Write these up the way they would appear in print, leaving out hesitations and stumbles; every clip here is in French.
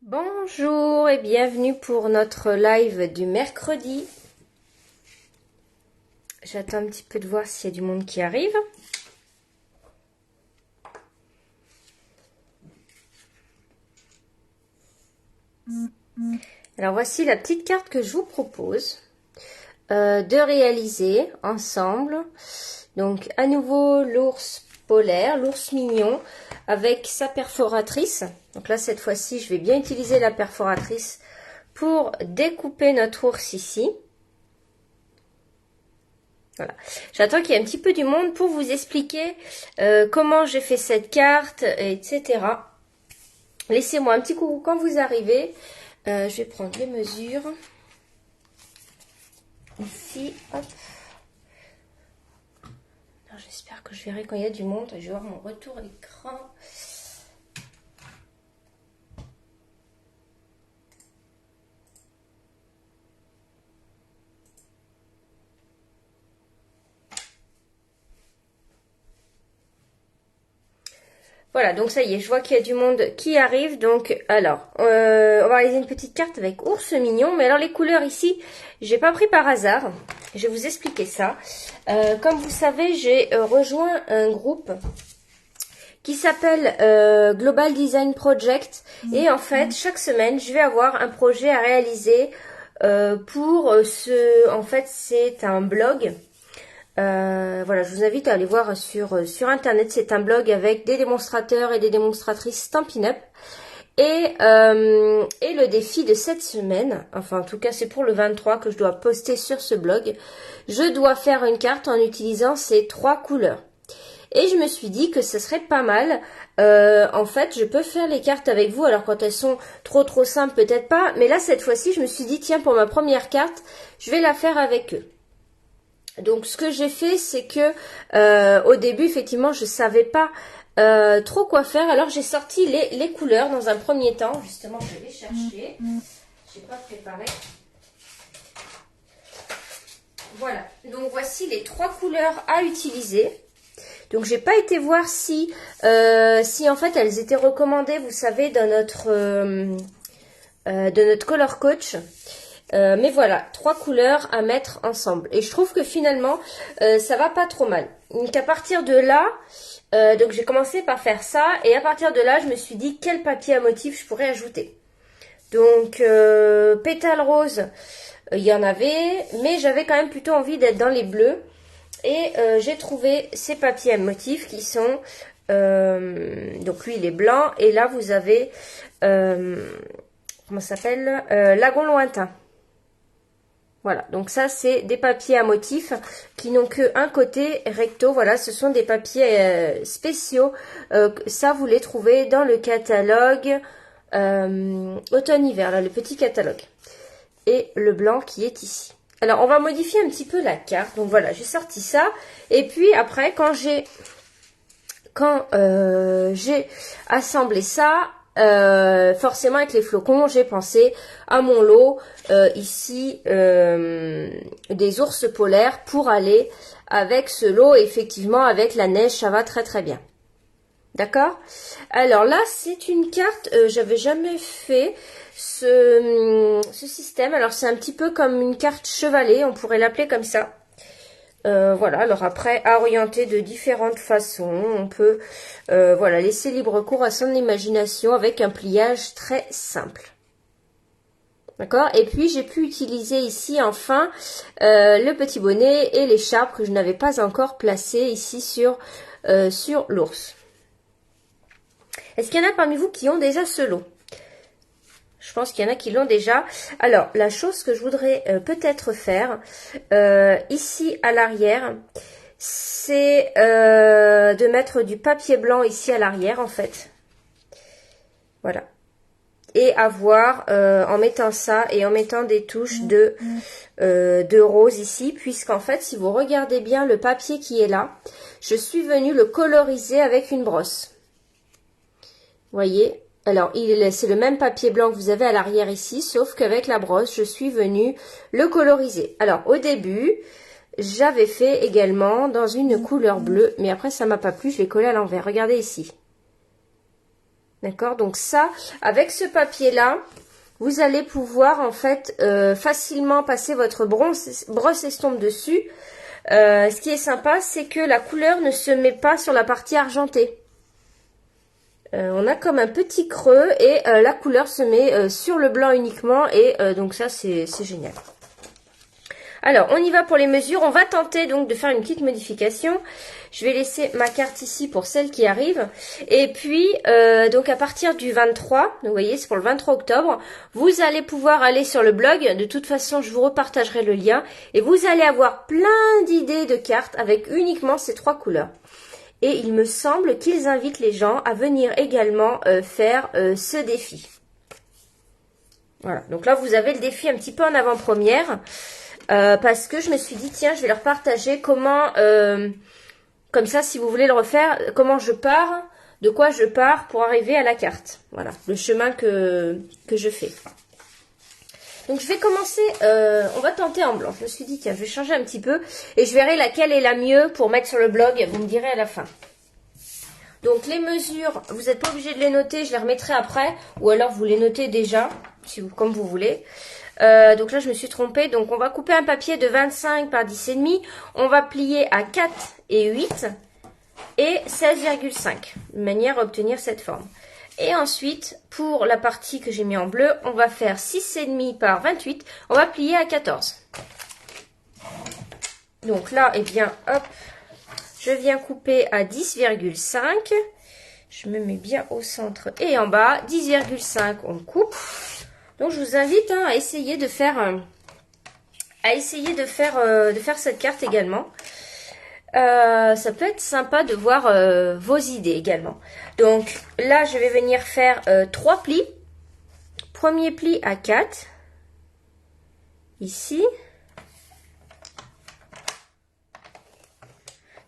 Bonjour et bienvenue pour notre live du mercredi. J'attends un petit peu de voir s'il y a du monde qui arrive. Alors voici la petite carte que je vous propose de réaliser ensemble. Donc à nouveau l'ours polaire, l'ours mignon avec sa perforatrice. Donc là cette fois-ci je vais bien utiliser la perforatrice pour découper notre ours ici. Voilà. J'attends qu'il y ait un petit peu du monde pour vous expliquer comment j'ai fait cette carte, etc. Laissez-moi un petit coucou quand vous arrivez. Je vais prendre les mesures. Ici, hop. J'espère que je verrai quand il y a du monde. Je vais voir mon retour d'écran. Voilà, donc ça y est, je vois qu'il y a du monde qui arrive. Donc, alors, on va réaliser une petite carte avec ours mignon. Mais alors, les couleurs ici, j'ai pas pris par hasard. Je vais vous expliquer ça. Comme vous savez, j'ai rejoint un groupe qui s'appelle Global Design Project. Et en fait, chaque semaine, je vais avoir un projet à réaliser En fait, c'est un blog. Voilà, je vous invite à aller voir sur internet. C'est un blog avec des démonstrateurs et des démonstratrices Stampin' Up. Et le défi de cette semaine, enfin en tout cas c'est pour le 23 que je dois poster sur ce blog, je dois faire une carte en utilisant ces 3 couleurs. Et je me suis dit que ce serait pas mal. En fait, je peux faire les cartes avec vous. Alors quand elles sont trop simples, peut-être pas. Mais là, cette fois-ci, je me suis dit, tiens, pour ma première carte, je vais la faire avec eux. Donc ce que j'ai fait, c'est que au début, effectivement, je savais pas trop quoi faire. Alors j'ai sorti les couleurs dans un premier temps. Justement, je vais les chercher. J'ai pas préparé. Voilà. Donc voici les 3 couleurs à utiliser. Donc j'ai pas été voir si en fait elles étaient recommandées, vous savez, dans de notre color coach. Mais voilà, 3 couleurs à mettre ensemble. Et je trouve que finalement, ça va pas trop mal. Donc à partir de là, donc j'ai commencé par faire ça. Et à partir de là, je me suis dit quel papier à motif je pourrais ajouter. Donc pétales roses, il y en avait. Mais j'avais quand même plutôt envie d'être dans les bleus. Et j'ai trouvé ces papiers à motif qui sont... donc lui, il est blanc. Et là, vous avez... comment ça s'appelle, Lagon lointain. Voilà, donc ça c'est des papiers à motifs qui n'ont qu'un côté recto. Voilà, ce sont des papiers spéciaux. Ça vous les trouvez dans le catalogue automne-hiver, là le petit catalogue. Et le blanc qui est ici. Alors on va modifier un petit peu la carte. Donc voilà, j'ai sorti ça. Et puis après quand j'ai assemblé ça, forcément avec les flocons, j'ai pensé à mon lot ici des ours polaires pour aller avec ce lot. Effectivement, avec la neige, ça va très bien. D'accord? Alors là, c'est une carte, j'avais jamais fait ce système. Alors c'est un petit peu comme une carte chevalet, on pourrait l'appeler comme ça. Voilà, alors après, à orienter de différentes façons. On peut voilà, laisser libre cours à son imagination avec un pliage très simple. D'accord? Et puis, j'ai pu utiliser ici, enfin, le petit bonnet et l'écharpe que je n'avais pas encore placé ici sur l'ours. Est-ce qu'il y en a parmi vous qui ont déjà ce lot? Je pense qu'il y en a qui l'ont déjà. Alors, la chose que je voudrais peut-être faire ici à l'arrière, c'est de mettre du papier blanc ici à l'arrière, en fait. Voilà. Et avoir, en mettant ça et en mettant des touches de rose ici, puisqu'en fait, si vous regardez bien le papier qui est là, je suis venue le coloriser avec une brosse. Vous voyez? Alors, c'est le même papier blanc que vous avez à l'arrière ici, sauf qu'avec la brosse, je suis venue le coloriser. Alors, au début, j'avais fait également dans une couleur bleue, mais après, ça m'a pas plu, je l'ai collé à l'envers. Regardez ici. D'accord? Donc ça, avec ce papier-là, vous allez pouvoir en fait facilement passer votre brosse estompe dessus. Ce qui est sympa, c'est que la couleur ne se met pas sur la partie argentée. On a comme un petit creux et la couleur se met sur le blanc uniquement et donc ça c'est génial. Alors on y va pour les mesures, on va tenter donc de faire une petite modification. Je vais laisser ma carte ici pour celle qui arrive. Et puis donc à partir du 23, donc vous voyez c'est pour le 23 octobre, vous allez pouvoir aller sur le blog. De toute façon je vous repartagerai le lien et vous allez avoir plein d'idées de cartes avec uniquement ces 3 couleurs. Et il me semble qu'ils invitent les gens à venir également faire ce défi. Voilà, donc là vous avez le défi un petit peu en avant-première. Parce que je me suis dit, tiens, je vais leur partager comment, comme ça, si vous voulez le refaire, comment je pars, de quoi je pars pour arriver à la carte. Voilà, le chemin que je fais. Donc je vais commencer, on va tenter en blanc. Je me suis dit, tiens, je vais changer un petit peu et je verrai laquelle est la mieux pour mettre sur le blog. Vous me direz à la fin. Donc les mesures, vous n'êtes pas obligé de les noter, je les remettrai après. Ou alors vous les notez déjà, comme vous voulez. Donc là je me suis trompée, donc on va couper un papier de 25 par 10,5, on va plier à 4 et 8 et 16,5 de manière à obtenir cette forme. Et ensuite pour la partie que j'ai mis en bleu, on va faire 6,5 par 28, on va plier à 14. Donc là, eh bien hop, je viens couper à 10,5, je me mets bien au centre et en bas, 10,5 on coupe. Donc je vous invite à essayer de faire cette carte également. Ça peut être sympa de voir vos idées également. Donc là je vais venir faire 3 plis. Premier pli à 4. Ici.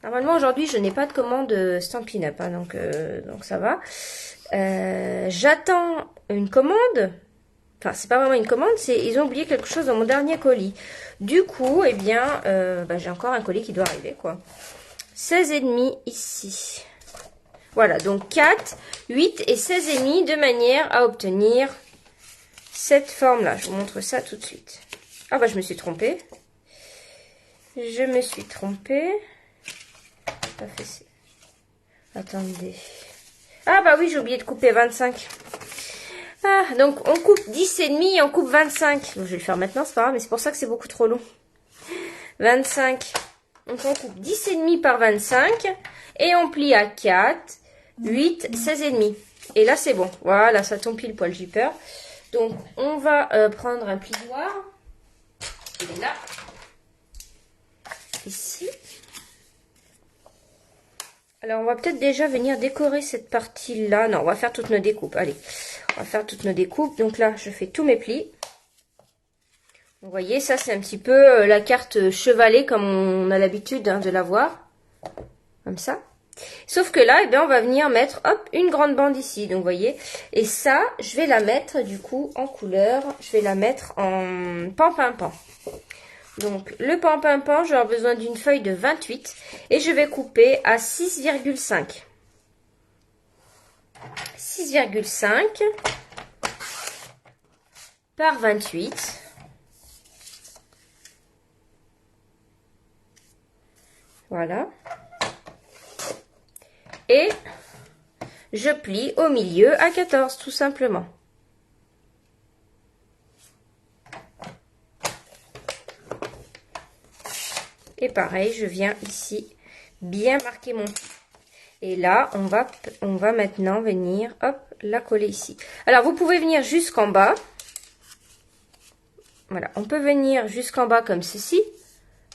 Normalement aujourd'hui je n'ai pas de commande Stampin' Up, hein, donc ça va. J'attends une commande. Enfin, c'est pas vraiment une commande, c'est ils ont oublié quelque chose dans mon dernier colis. Du coup, eh bien, j'ai encore un colis qui doit arriver, quoi. 16,5 ici. Voilà, donc 4, 8 et 16,5 de manière à obtenir cette forme-là. Je vous montre ça tout de suite. Ah bah, je me suis trompée. Je me suis trompée. Attendez. Ah bah oui, j'ai oublié de couper 25. Ah, donc on coupe 10,5 et on coupe 25. Donc, je vais le faire maintenant, c'est pas grave, mais c'est pour ça que c'est beaucoup trop long. 25. Donc on coupe 10,5 par 25 et on plie à 4, 8, 16,5. Et là c'est bon. Voilà, ça tombe pile poil, j'ai peur. Donc on va prendre un plioir. Il est là. Ici. Alors on va peut-être déjà venir décorer cette partie-là. Non, on va faire toutes nos découpes. Allez. On va faire toutes nos découpes. Donc là, je fais tous mes plis. Vous voyez, ça c'est un petit peu la carte chevalet comme on a l'habitude de la voir. Comme ça. Sauf que là, eh bien, on va venir mettre, hop, une grande bande ici. Donc, vous voyez. Et ça, je vais la mettre, du coup, en couleur. Je vais la mettre en pan-pin-pan. Donc, le pan-pin-pan, j'aurai besoin d'une feuille de 28. Et je vais couper à 6,5. 6,5 par 28. Voilà. Et je plie au milieu à 14, tout simplement. Et pareil, je viens ici bien marquer mon pli. Et là, on va maintenant venir, hop, la coller ici. Alors, vous pouvez venir jusqu'en bas. Voilà, on peut venir jusqu'en bas comme ceci.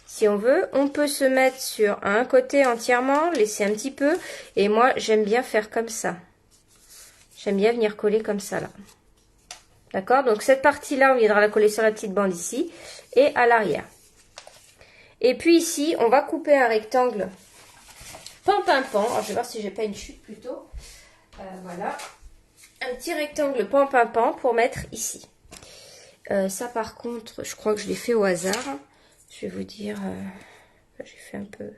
Si on veut, on peut se mettre sur un côté entièrement, laisser un petit peu. Et moi, j'aime bien faire comme ça. J'aime bien venir coller comme ça, là. D'accord? Donc, cette partie-là, on viendra la coller sur la petite bande ici et à l'arrière. Et puis ici, on va couper un rectangle pan-pin-pan. Alors, je vais voir si j'ai pas une chute plutôt. Voilà. Un petit rectangle pan-pin-pan pour mettre ici. Ça, par contre, je crois que je l'ai fait au hasard. Je vais vous dire, j'ai fait un peu,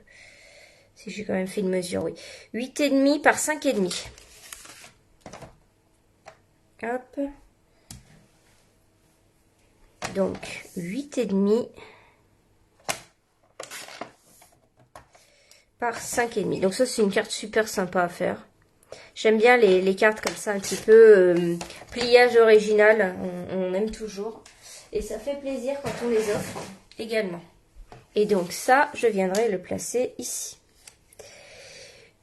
si j'ai quand même fait une mesure, oui. 8,5 par 5,5. Hop. Donc 8,5 par 5,5. Donc ça c'est une carte super sympa à faire. J'aime bien les cartes comme ça, un petit peu pliage original, on aime toujours. Et ça fait plaisir quand on les offre également. Et donc ça, je viendrai le placer ici.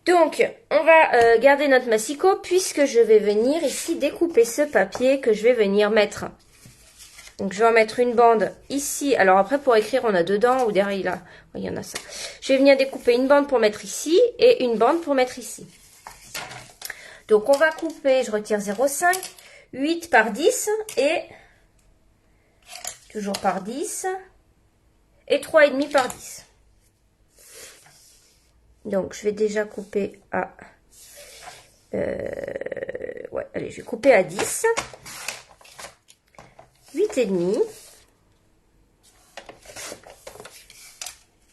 Donc, on va garder notre massicot puisque je vais venir ici découper ce papier que je vais venir mettre. Donc, je vais en mettre une bande ici. Alors après, pour écrire, on a dedans ou derrière là. Oui, il y en a ça. Je vais venir découper une bande pour mettre ici et une bande pour mettre ici. Donc, on va couper, je retire 0,5, 8 par 10 et toujours par 10 et 3,5 par 10. Donc, je vais déjà couper à... ouais, allez, je vais couper à 10. 8,5.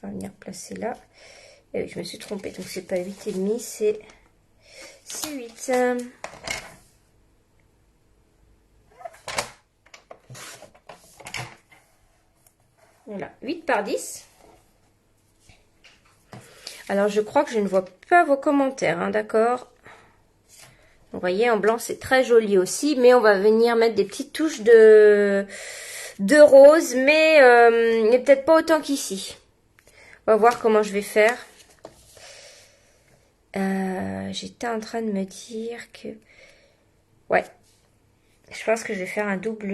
On va venir placer là. Et oui, je me suis trompée. Donc, c'est pas 8,5, c'est 8. Voilà, 8 par 10. Alors, je crois que je ne vois pas vos commentaires, hein, d'accord? Vous voyez, en blanc, c'est très joli aussi. Mais on va venir mettre des petites touches de rose, mais peut-être pas autant qu'ici. On va voir comment je vais faire. J'étais en train de me dire que... Ouais. Je pense que je vais faire un double...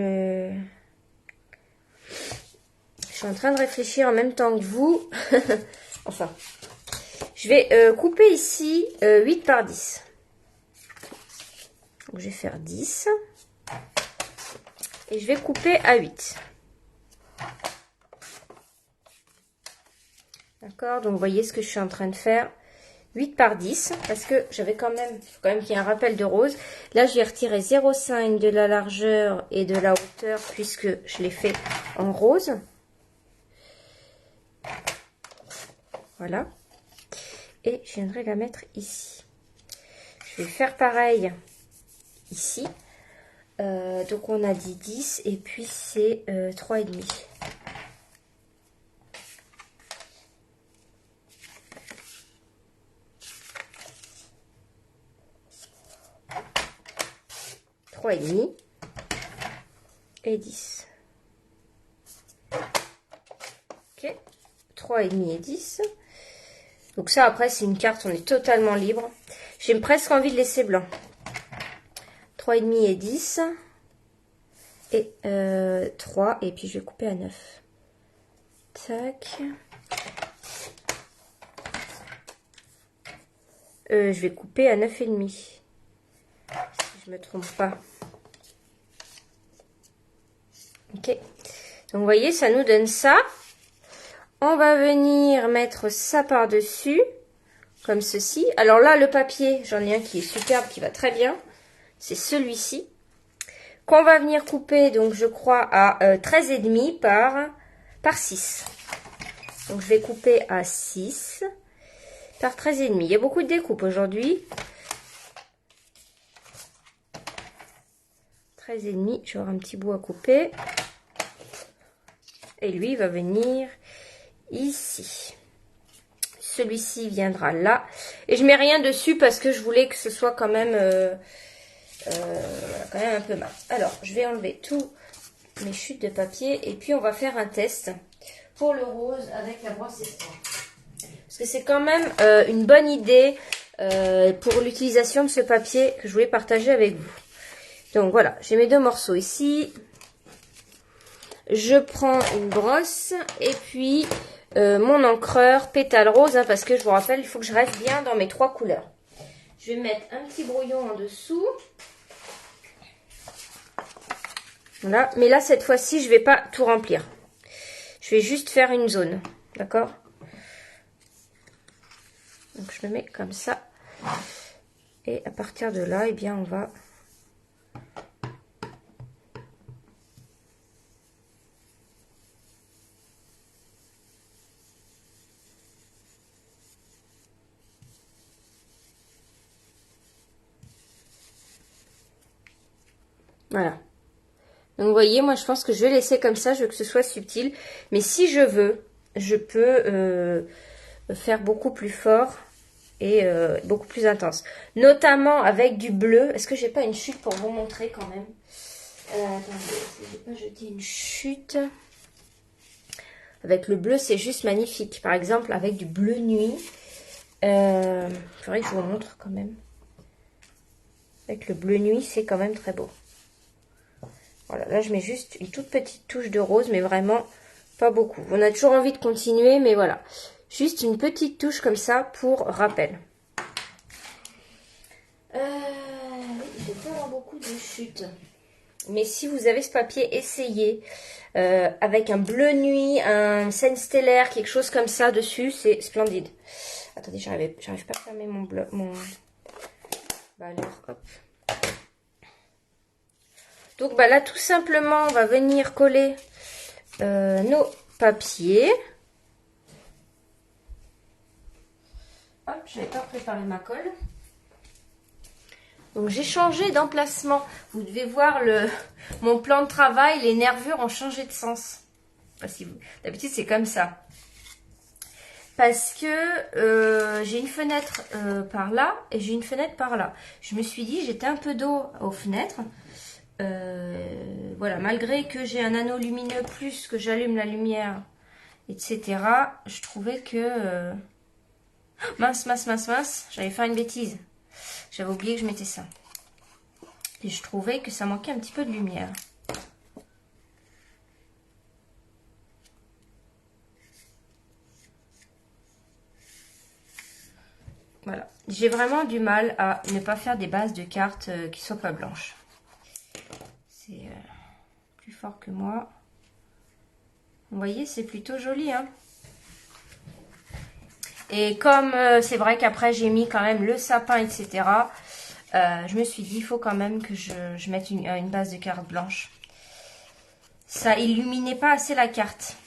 Je suis en train de réfléchir en même temps que vous. Enfin. Je vais couper ici 8 par 10. Donc, je vais faire 10. Et je vais couper à 8. D'accord? Donc, vous voyez ce que je suis en train de faire. 8 par 10. Parce que j'avais quand même... Il faut quand même qu'il y ait un rappel de rose. Là, je vais retirer 0,5 de la largeur et de la hauteur. Puisque je l'ai fait en rose. Voilà. Et je viendrai la mettre ici. Je vais faire pareil ici. Donc on a dit 10 et puis c'est 3,5. Et demi et 10. Ok, 3,5 et 10. Donc ça après c'est une carte, on est totalement libre. J'ai presque envie de laisser blanc. 3,5 et 10. Et 3 et puis je vais couper à 9. Tac. Je vais couper à 9,5. Si je me trompe pas. Ok. Donc vous voyez, ça nous donne ça. On va venir mettre ça par-dessus. Comme ceci. Alors là, le papier, j'en ai un qui est superbe, qui va très bien. C'est celui-ci. Qu'on va venir couper, donc je crois, à 13,5 par 6. Donc je vais couper à 6 par 13,5. Il y a beaucoup de découpes aujourd'hui. 13,5, je vais avoir un petit bout à couper. Et lui, il va venir ici. Celui-ci viendra là. Et je mets rien dessus parce que je voulais que ce soit quand même, quand même un peu mat. Alors, je vais enlever tous mes chutes de papier. Et puis, on va faire un test pour le rose avec la brosse espoir. Parce que c'est quand même une bonne idée pour l'utilisation de ce papier que je voulais partager avec vous. Donc, voilà. J'ai mes deux morceaux ici. Je prends une brosse et puis mon encreur pétale rose, hein, parce que je vous rappelle, il faut que je reste bien dans mes trois couleurs. Je vais mettre un petit brouillon en dessous. Voilà, mais là cette fois-ci, je ne vais pas tout remplir. Je vais juste faire une zone, d'accord? Donc je me mets comme ça. Et à partir de là, eh bien on va... Voilà. Donc vous voyez, moi je pense que je vais laisser comme ça, je veux que ce soit subtil. Mais si je veux, je peux faire beaucoup plus fort et beaucoup plus intense. Notamment avec du bleu. Est-ce que j'ai pas une chute pour vous montrer quand même? Attendez, si j'ai pas jeté une chute. Avec le bleu, c'est juste magnifique. Par exemple, avec du bleu nuit. Il faudrait que je vous montre quand même. Avec le bleu nuit, c'est quand même très beau. Voilà, là je mets juste une toute petite touche de rose, mais vraiment pas beaucoup. On a toujours envie de continuer, mais voilà. Juste une petite touche comme ça pour rappel. Oui, il peut pas avoir beaucoup de chutes. Mais si vous avez ce papier, essayez. Avec un bleu nuit, un scène stellaire, quelque chose comme ça dessus, c'est splendide. Attendez, j'arrive pas à fermer mon bleu. Bah alors, hop. Donc bah là, tout simplement, on va venir coller nos papiers. Hop, je n'avais pas préparé ma colle. Donc j'ai changé d'emplacement. Vous devez voir mon plan de travail, les nervures ont changé de sens. D'habitude c'est comme ça. Parce que j'ai une fenêtre par là et j'ai une fenêtre par là. Je me suis dit, j'étais un peu dos aux fenêtres. Voilà, malgré que j'ai un anneau lumineux plus, que j'allume la lumière, etc. Je trouvais que... mince, j'avais fait une bêtise. J'avais oublié que je mettais ça. Et je trouvais que ça manquait un petit peu de lumière. Voilà. J'ai vraiment du mal à ne pas faire des bases de cartes qui soient pas blanches. C'est plus fort que moi. Vous voyez, c'est plutôt joli, hein. Et comme c'est vrai qu'après j'ai mis quand même le sapin, etc. Je me suis dit, il faut quand même que je mette une base de cartes blanche. Ça illuminait pas assez la carte.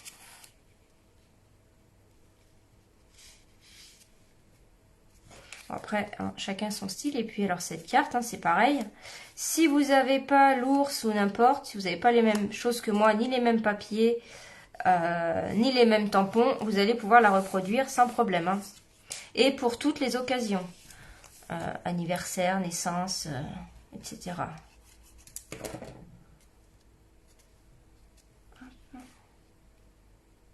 Après, hein, chacun son style. Et puis alors cette carte, hein, c'est pareil. Si vous n'avez pas l'ours ou n'importe, si vous n'avez pas les mêmes choses que moi, ni les mêmes papiers, ni les mêmes tampons, vous allez pouvoir la reproduire sans problème. Hein. Et pour toutes les occasions. Anniversaire, naissance, etc.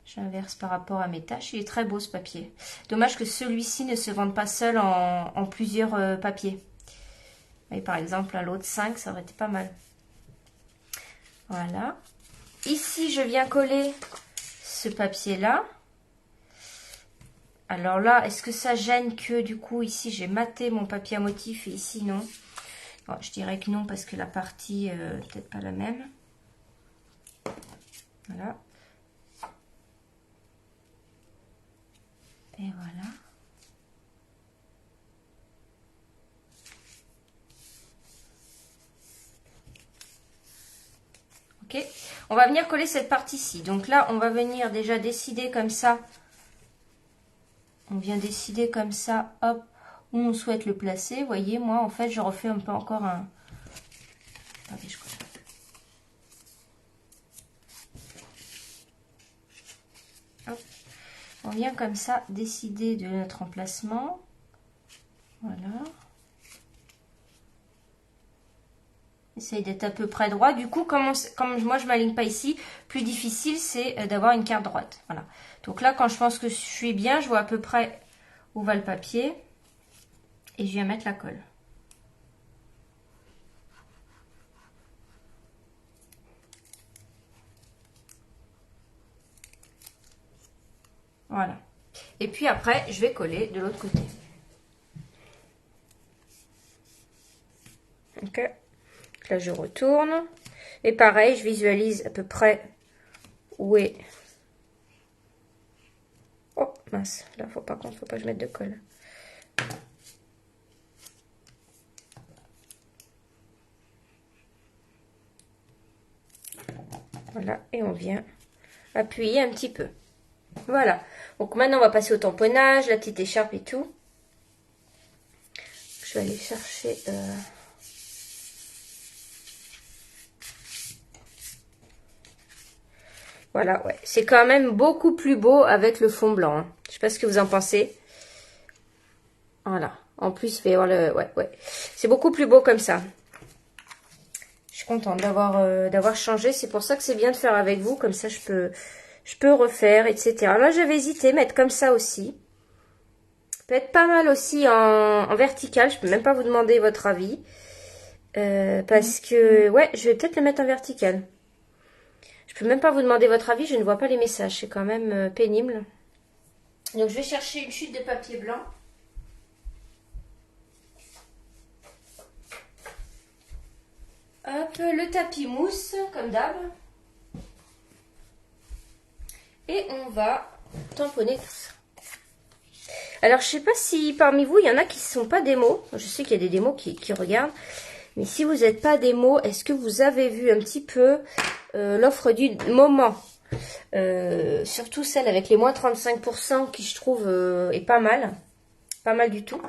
J'inverse par rapport à mes tâches. Il est très beau ce papier. Dommage que celui-ci ne se vende pas seul en plusieurs papiers. Et par exemple, l'autre 5, ça aurait été pas mal. Voilà. Ici, je viens coller ce papier-là. Alors là, est-ce que ça gêne que du coup, ici, j'ai maté mon papier à motif et ici, non? Bon, je dirais que non parce que la partie peut-être pas la même. Voilà. Et voilà. Ok. On va venir coller cette partie-ci. Donc là, on va venir déjà décider comme ça. On vient décider comme ça, hop, où on souhaite le placer. Vous voyez, moi, en fait, je refais un peu encore un... Attendez, je colle. Hop. On vient comme ça décider de notre emplacement. Voilà. Essaye d'être à peu près droit. Du coup, comme moi je m'aligne pas ici, plus difficile c'est d'avoir une carte droite. Voilà. Donc là, quand je pense que je suis bien, je vois à peu près où va le papier. Et je viens mettre la colle. Voilà. Et puis après, je vais coller de l'autre côté. Ok. Là, je retourne. Et pareil, je visualise à peu près où est... Oh, mince. Là, faut pas que je mette de colle. Voilà. Et on vient appuyer un petit peu. Voilà. Donc maintenant, on va passer au tamponnage, la petite écharpe et tout. Je vais aller chercher... Voilà, ouais. C'est quand même beaucoup plus beau avec le fond blanc. Hein. Je sais pas ce que vous en pensez. Voilà. En plus, il va y avoir le... Ouais, ouais. C'est beaucoup plus beau comme ça. Je suis contente d'avoir changé. C'est pour ça que c'est bien de faire avec vous. Comme ça, je peux refaire, etc. Là, j'avais hésité, mettre comme ça aussi. Peut être pas mal aussi en vertical. Je peux même pas vous demander votre avis. Parce que... Ouais, je vais peut-être le mettre en vertical. Je peux même pas vous demander votre avis. Je ne vois pas les messages. C'est quand même pénible. Donc, je vais chercher une chute de papier blanc. Hop, le tapis mousse, comme d'hab. Et on va tamponner tout ça. Alors, je sais pas si parmi vous, il y en a qui ne sont pas démos. Je sais qu'il y a des démos qui regardent. Mais si vous n'êtes pas démo, est-ce que vous avez vu un petit peu l'offre du moment surtout celle avec les moins 35% qui, je trouve, est pas mal. Pas mal du tout.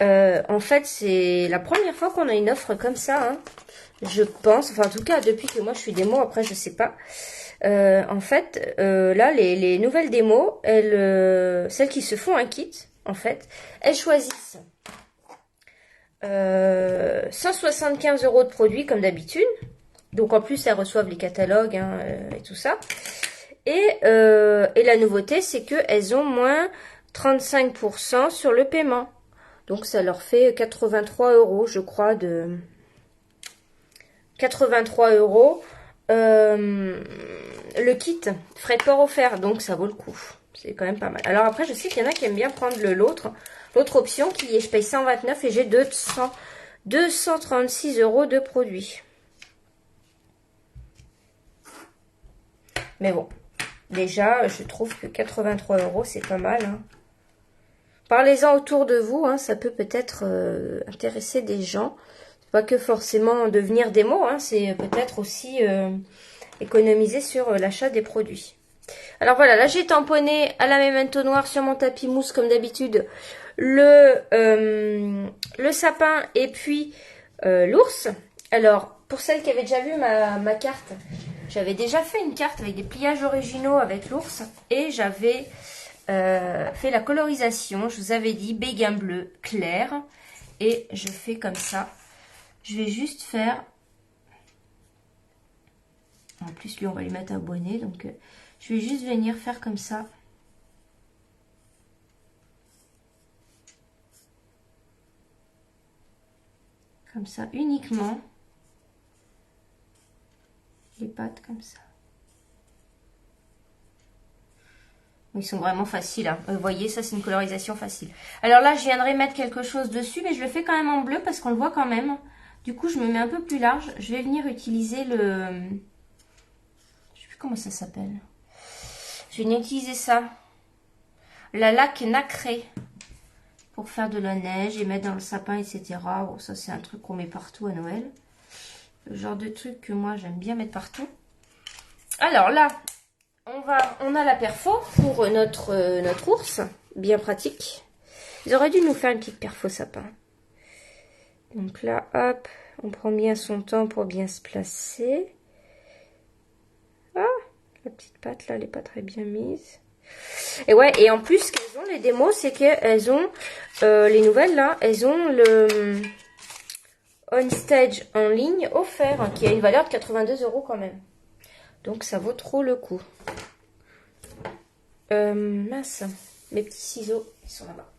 En fait, c'est la première fois qu'on a une offre comme ça. Hein. Je pense, enfin en tout cas depuis que moi je suis démo, après je sais pas. En fait, là les nouvelles démos, celles qui se font un kit, en fait, elles choisissent 175 € de produits comme d'habitude. Donc en plus elles reçoivent les catalogues hein, et tout ça. Et la nouveauté c'est que elles ont moins 35% sur le paiement. Donc ça leur fait 83 € je crois de... 83 €. Le kit, frais de port offert, donc ça vaut le coup. C'est quand même pas mal. Alors après, je sais qu'il y en a qui aiment bien prendre l'autre option qui est, je paye 129 et j'ai 236 € de produits. Mais bon, déjà, je trouve que 83 €, c'est pas mal. Hein. Parlez-en autour de vous, hein, ça peut peut-être intéresser des gens. Pas que forcément devenir démo, hein, c'est peut-être aussi économiser sur l'achat des produits. Alors voilà, là j'ai tamponné à la même entonnoir sur mon tapis mousse comme d'habitude le sapin et puis l'ours. Alors pour celles qui avaient déjà vu ma carte, j'avais déjà fait une carte avec des pliages originaux avec l'ours et j'avais fait la colorisation. Je vous avais dit béguin bleu clair et je fais comme ça. Je vais juste faire... En plus, lui, on va lui mettre un bonnet. Donc, je vais juste venir faire comme ça. Comme ça, uniquement. Les pattes, comme ça. Ils sont vraiment faciles. Hein. Vous voyez, ça, c'est une colorisation facile. Alors là, je viendrai mettre quelque chose dessus. Mais je le fais quand même en bleu parce qu'on le voit quand même. Du coup, je me mets un peu plus large. Je vais venir utiliser le... Je sais plus comment ça s'appelle. Je vais venir utiliser ça. La laque nacrée. Pour faire de la neige et mettre dans le sapin, etc. Bon, ça, c'est un truc qu'on met partout à Noël. Le genre de truc que moi, j'aime bien mettre partout. Alors là, on a la perfo pour notre ours. Bien pratique. Ils auraient dû nous faire une petite perfo sapin. Donc là, hop, on prend bien son temps pour bien se placer. Ah, la petite patte là, elle n'est pas très bien mise. Et ouais, et en plus, ce qu'elles ont, les démos, c'est qu'elles ont, les nouvelles là, elles ont le On Stage en ligne offert, hein, qui a une valeur de 82 € quand même. Donc ça vaut trop le coup. Mince, mes petits ciseaux, ils sont là-bas.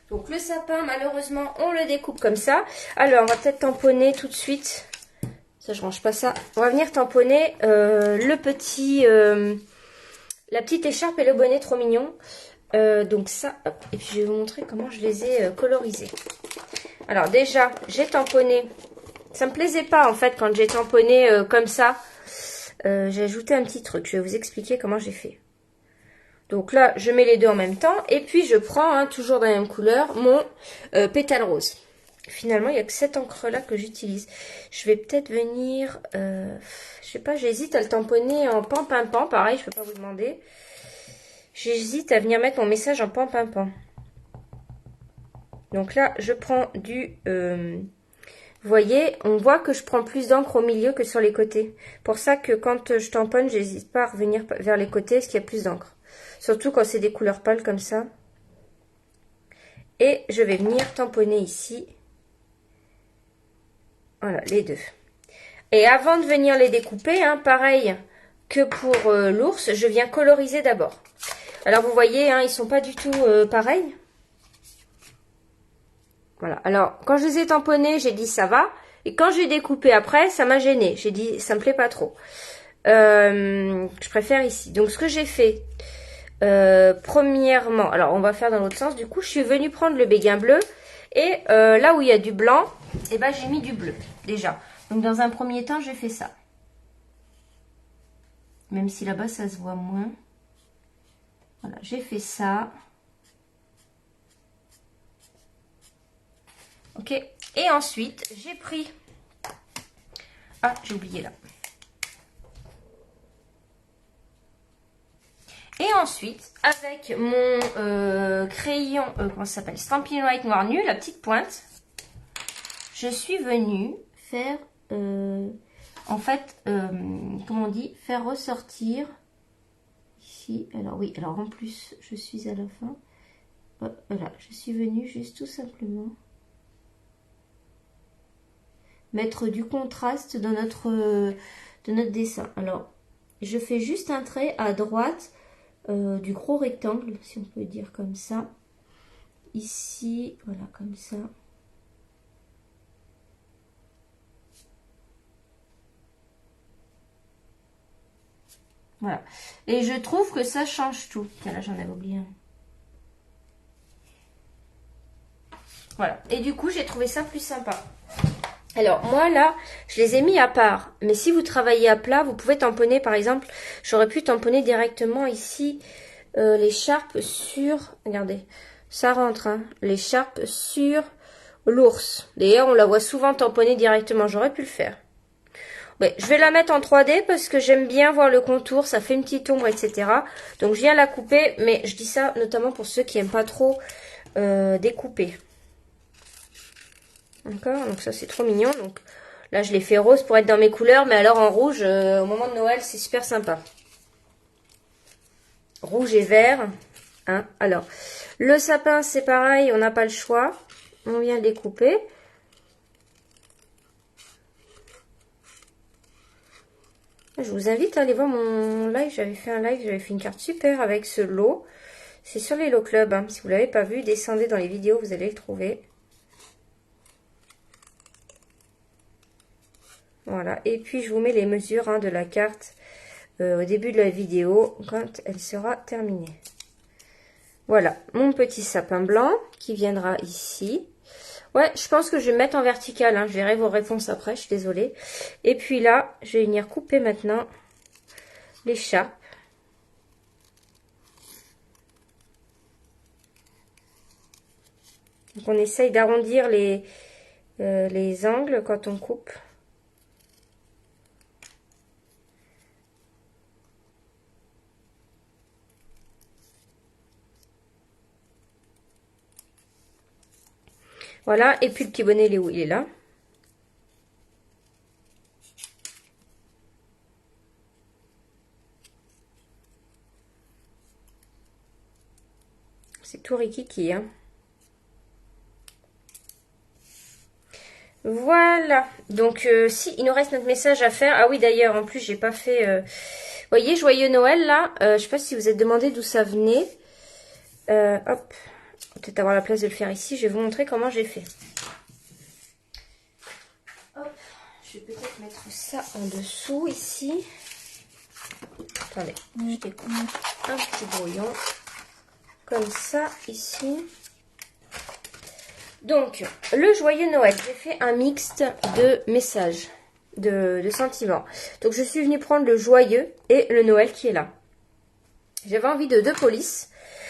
Donc le sapin, malheureusement, on le découpe comme ça. Alors, on va peut-être tamponner tout de suite. Ça, je range pas ça. On va venir tamponner la petite écharpe et le bonnet trop mignon. Donc ça, hop. Et puis je vais vous montrer comment je les ai colorisés. Alors déjà, j'ai tamponné. Ça me plaisait pas en fait quand j'ai tamponné comme ça. J'ai ajouté un petit truc. Je vais vous expliquer comment j'ai fait. Donc là, je mets les deux en même temps. Et puis, je prends, hein, toujours dans la même couleur, mon pétale rose. Finalement, il n'y a que cette encre-là que j'utilise. Je vais peut-être venir... je sais pas, j'hésite à le tamponner en pan-pimpant. Pareil, je ne peux pas vous demander. J'hésite à venir mettre mon message en pan-pimpant. Donc là, je prends du Vous voyez, on voit que je prends plus d'encre au milieu que sur les côtés. Pour ça que quand je tamponne, j'hésite pas à revenir vers les côtés parce qu'il y a plus d'encre. Surtout quand c'est des couleurs pâles comme ça. Et je vais venir tamponner ici. Voilà, les deux. Et avant de venir les découper, hein, pareil que pour l'ours, je viens coloriser d'abord. Alors vous voyez, hein, ils sont pas du tout pareils. Voilà. Alors, quand je les ai tamponnés, j'ai dit ça va. Et quand j'ai découpé après, ça m'a gêné. J'ai dit ça me plaît pas trop. Je préfère ici. Donc, ce que j'ai fait, premièrement, alors on va faire dans l'autre sens. Du coup, je suis venue prendre le béguin bleu. Et là où il y a du blanc, eh ben, j'ai mis du bleu, déjà. Donc, dans un premier temps, j'ai fait ça. Même si là-bas, ça se voit moins. Voilà, j'ai fait ça. Ok, et ensuite, j'ai pris... Ah, j'ai oublié là. Et ensuite, avec mon crayon, comment ça s'appelle, Stampin' White noir nu, la petite pointe, je suis venue faire, en fait, comment on dit, faire ressortir, ici, alors oui, alors en plus, je suis à la fin, voilà, je suis venue juste tout simplement mettre du contraste dans notre dessin. Alors, je fais juste un trait à droite du gros rectangle, si on peut dire comme ça. Ici, voilà, comme ça. Voilà. Et je trouve que ça change tout. Tiens, là, j'en avais oublié un. Voilà. Et du coup, j'ai trouvé ça plus sympa. Alors, moi, là, je les ai mis à part. Mais si vous travaillez à plat, vous pouvez tamponner, par exemple, j'aurais pu tamponner directement ici l'écharpe sur... Regardez, ça rentre, hein, l'écharpe sur l'ours. D'ailleurs, on la voit souvent tamponner directement. J'aurais pu le faire. Ouais, je vais la mettre en 3D parce que j'aime bien voir le contour. Ça fait une petite ombre, etc. Donc, je viens la couper. Mais je dis ça notamment pour ceux qui n'aiment pas trop découper. D'accord, donc ça c'est trop mignon. Donc là je l'ai fait rose pour être dans mes couleurs, mais alors en rouge, au moment de Noël, c'est super sympa. Rouge et vert. Hein. Alors, le sapin c'est pareil, on n'a pas le choix. On vient le découper. Je vous invite à aller voir mon live. J'avais fait un live, j'avais fait une carte super avec ce lot. C'est sur les Hello Club. Hein. Si vous ne l'avez pas vu, descendez dans les vidéos, vous allez le trouver. Voilà, et puis je vous mets les mesures hein, de la carte au début de la vidéo quand elle sera terminée. Voilà, mon petit sapin blanc qui viendra ici. Ouais, je pense que je vais me mettre en vertical, hein, je verrai vos réponses après, je suis désolée. Et puis là, je vais venir couper maintenant l'écharpe. Donc on essaye d'arrondir les angles quand on coupe. Voilà, et puis le petit bonnet, il est où? Il est là. C'est tout rikiki, hein. Voilà, donc si il nous reste notre message à faire. Ah oui, d'ailleurs, en plus, j'ai pas fait... Vous voyez, joyeux Noël, là. Je sais pas si vous êtes demandé d'où ça venait. Hop, peut-être avoir la place de le faire ici. Je vais vous montrer comment j'ai fait. Hop, je vais peut-être mettre ça en dessous, ici. Attendez, je découpe un petit brouillon. Comme ça, ici. Donc, le joyeux Noël, j'ai fait un mixte de messages, de sentiments. Donc, je suis venue prendre le joyeux et le Noël qui est là. J'avais envie de deux polices.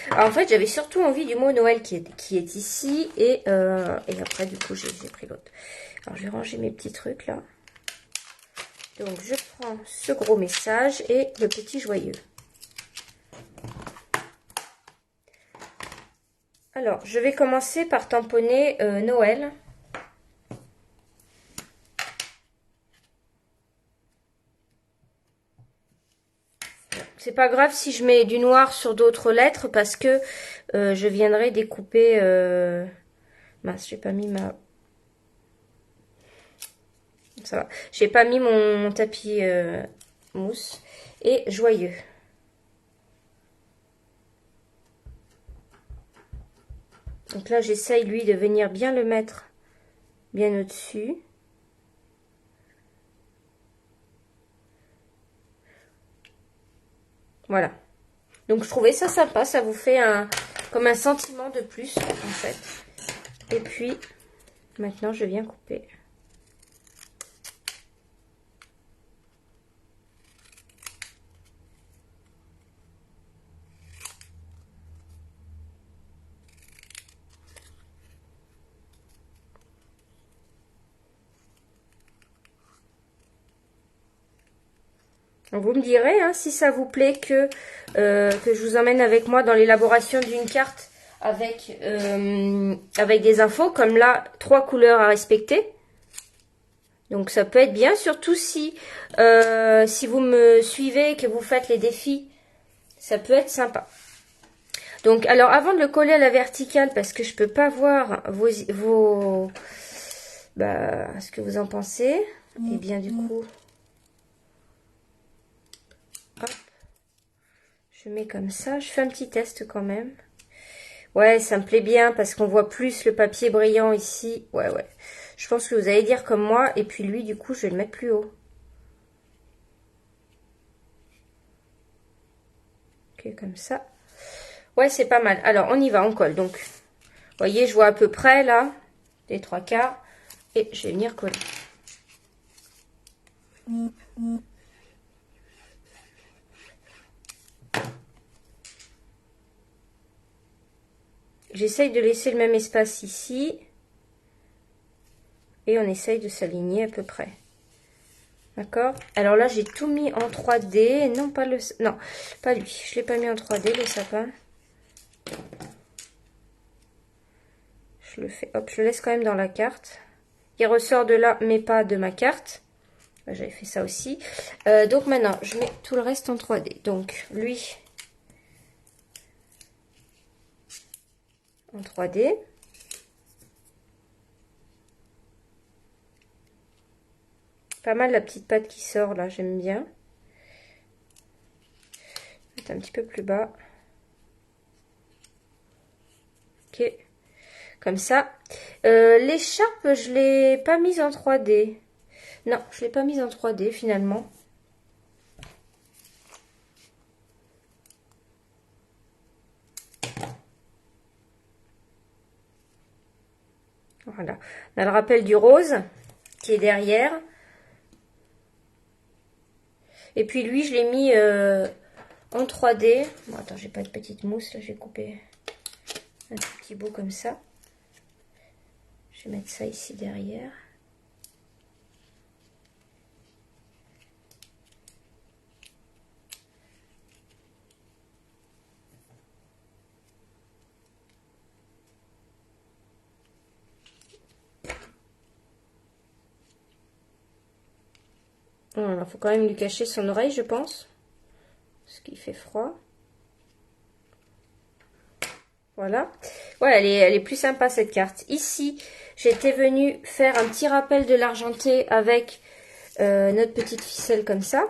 Alors, en fait, j'avais surtout envie du mot Noël qui est ici. Et après, du coup, j'ai pris l'autre. Alors, je vais ranger mes petits trucs là. Donc, je prends ce gros message et le petit joyeux. Alors, je vais commencer par tamponner Noël. C'est pas grave si je mets du noir sur d'autres lettres parce que je viendrai découper... Mince, j'ai pas mis ma... Ça va. J'ai pas mis mon tapis mousse. Et joyeux. Donc là, j'essaye, lui, de venir bien le mettre bien au-dessus. Voilà. Donc, je trouvais ça sympa. Ça vous fait comme un sentiment de plus, en fait. Et puis, maintenant, je viens couper. Vous me direz hein, si ça vous plaît que je vous emmène avec moi dans l'élaboration d'une carte avec des infos. Comme là, 3 couleurs à respecter. Donc ça peut être bien, surtout si vous me suivez et que vous faites les défis. Ça peut être sympa. Donc alors avant de le coller à la verticale, parce que je peux pas voir ce que vous en pensez. Et bien du coup... Hop. Je mets comme ça. Je fais un petit test quand même. Ouais, ça me plaît bien parce qu'on voit plus le papier brillant ici. Ouais. Je pense que vous allez dire comme moi. Et puis lui, du coup, je vais le mettre plus haut. Ok, comme ça. Ouais, c'est pas mal. Alors, on y va, on colle. Donc, vous voyez, je vois à peu près là, les 3/4. Et je vais venir coller. J'essaye de laisser le même espace ici. Et on essaye de s'aligner à peu près. D'accord? Alors là, j'ai tout mis en 3D. Non, pas le... Non, pas lui. Je ne l'ai pas mis en 3D, le sapin. Je le fais... Hop, je le laisse quand même dans la carte. Il ressort de là, mais pas de ma carte. J'avais fait ça aussi. Donc maintenant, je mets tout le reste en 3D. Donc, lui... en 3D. Pas mal la petite patte qui sort là, j'aime bien. Mettre un petit peu plus bas. Ok, comme ça. L'écharpe, je l'ai pas mise en 3D. Non, je l'ai pas mise en 3D finalement. Voilà. On a le rappel du rose qui est derrière. Et puis lui, je l'ai mis en 3D. Bon, attends, j'ai pas de petite mousse. Là, je vais couper un tout petit bout comme ça. Je vais mettre ça ici derrière. Voilà, faut quand même lui cacher son oreille, je pense. Parce qu'il fait froid. Voilà. Ouais, elle est plus sympa cette carte. Ici, j'étais venue faire un petit rappel de l'argenté avec notre petite ficelle comme ça.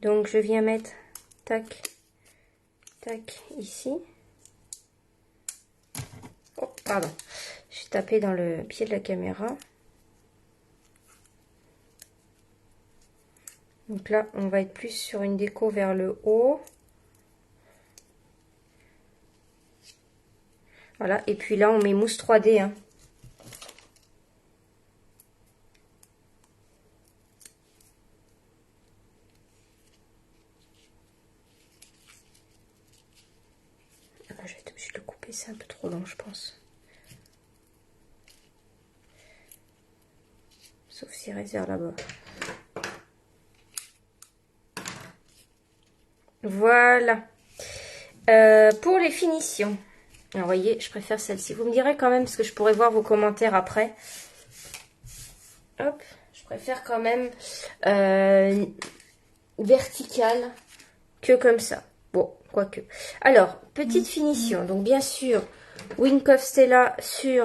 Donc, je viens mettre tac, tac, ici. Oh, pardon. J'ai tapé dans le pied de la caméra. Donc là, on va être plus sur une déco vers le haut. Voilà, et puis là, on met mousse 3D. Hein. Ah, je vais être obligée de le couper, c'est un peu trop long, je pense. Sauf s'il reste vers là-bas. Voilà. Pour les finitions. Alors, vous voyez, je préfère celle-ci. Vous me direz quand même, parce que je pourrais voir vos commentaires après. Hop, je préfère quand même vertical que comme ça. Bon, quoique. Alors, petite finition. Donc, bien sûr, Wink of Stella sur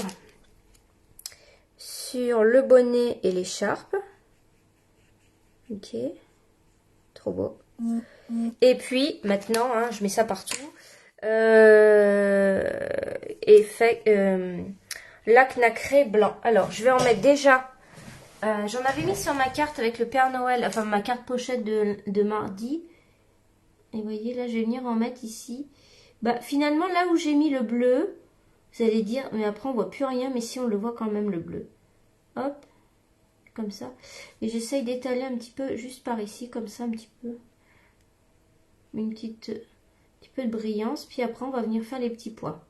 le bonnet et l'écharpe. Ok. Trop beau. Et puis, maintenant, hein, je mets ça partout. Effet lac nacré blanc. Alors, je vais en mettre déjà. J'en avais mis sur ma carte avec le Père Noël, enfin ma carte pochette de mardi. Et vous voyez, là, je vais venir en mettre ici. Bah, finalement, là où j'ai mis le bleu, vous allez dire, mais après, on voit plus rien, mais si on le voit quand même, le bleu. Hop, comme ça. Et j'essaye d'étaler un petit peu, juste par ici, comme ça, un petit peu. Une petit peu de brillance. Puis après, on va venir faire les petits pois.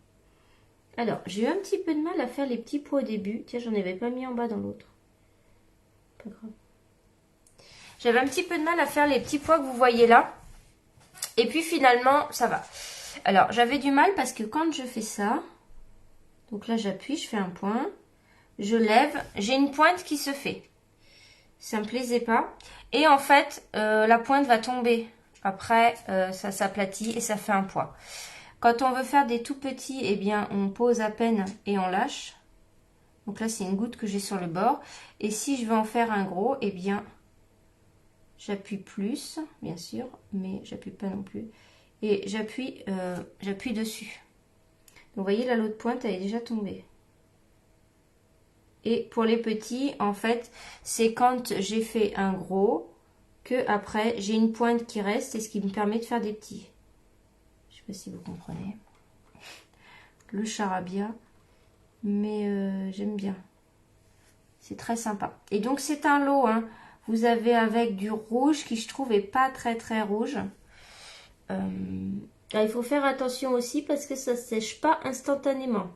Alors, j'ai eu un petit peu de mal à faire les petits pois au début. Tiens, j'en avais pas mis en bas dans l'autre. Pas grave. J'avais un petit peu de mal à faire les petits pois que vous voyez là. Et puis finalement, ça va. Alors, j'avais du mal parce que quand je fais ça, donc là j'appuie, je fais un point, je lève, j'ai une pointe qui se fait. Ça me plaisait pas. Et en fait, la pointe va tomber. Après, ça s'aplatit et ça fait un pois. Quand on veut faire des tout petits, eh bien, on pose à peine et on lâche. Donc là, c'est une goutte que j'ai sur le bord. Et si je veux en faire un gros, eh bien, j'appuie plus, bien sûr, mais j'appuie pas non plus. Et j'appuie dessus. Donc, vous voyez, là, l'autre pointe, elle est déjà tombée. Et pour les petits, en fait, c'est quand j'ai fait un gros que après, j'ai une pointe qui reste et ce qui me permet de faire des petits. Je sais pas si vous comprenez. Le charabia, mais j'aime bien. C'est très sympa. Et donc, c'est un lot, hein. Vous avez avec du rouge qui, je trouve, est pas très très rouge. Il faut faire attention aussi parce que ça ne sèche pas instantanément.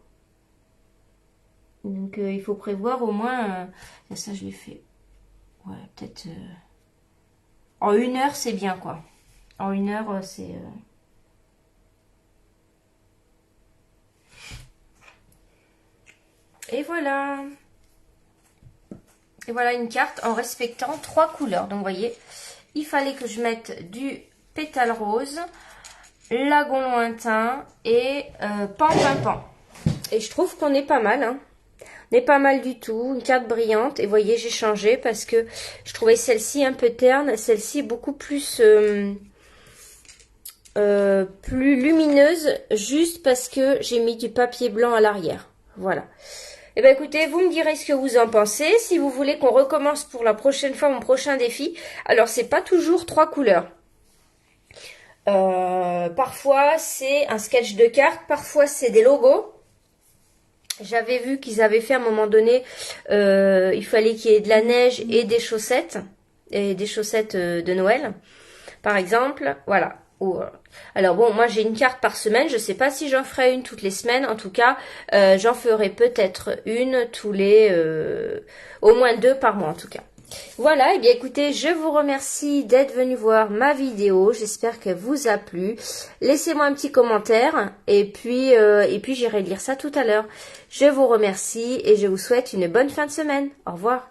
Donc, il faut prévoir au moins... ça, je l'ai fait. Ouais, peut-être... En 1 heure, c'est bien, quoi. En 1 heure, c'est... Et voilà. Et voilà une carte en respectant 3 couleurs. Donc, vous voyez, il fallait que je mette du pétale rose, lagon lointain et pan pan pan. Et je trouve qu'on est pas mal, hein. On est pas mal du tout. Une carte brillante. Et vous voyez, j'ai changé parce que je trouvais celle-ci un peu terne. Celle-ci beaucoup plus... plus lumineuse, juste parce que j'ai mis du papier blanc à l'arrière. Voilà. Et bien écoutez, vous me direz ce que vous en pensez. Si vous voulez qu'on recommence pour la prochaine fois mon prochain défi, alors c'est pas toujours 3 couleurs. Parfois c'est un sketch de cartes, parfois c'est des logos. J'avais vu qu'ils avaient fait à un moment donné, il fallait qu'il y ait de la neige et des chaussettes de Noël, par exemple. Voilà. Alors bon, moi j'ai une carte par semaine, je sais pas si j'en ferai une toutes les semaines, en tout cas j'en ferai peut-être une au moins 2 par mois en tout cas. Voilà, et bien écoutez, je vous remercie d'être venu voir ma vidéo, j'espère qu'elle vous a plu. Laissez-moi un petit commentaire et puis j'irai lire ça tout à l'heure. Je vous remercie et je vous souhaite une bonne fin de semaine. Au revoir.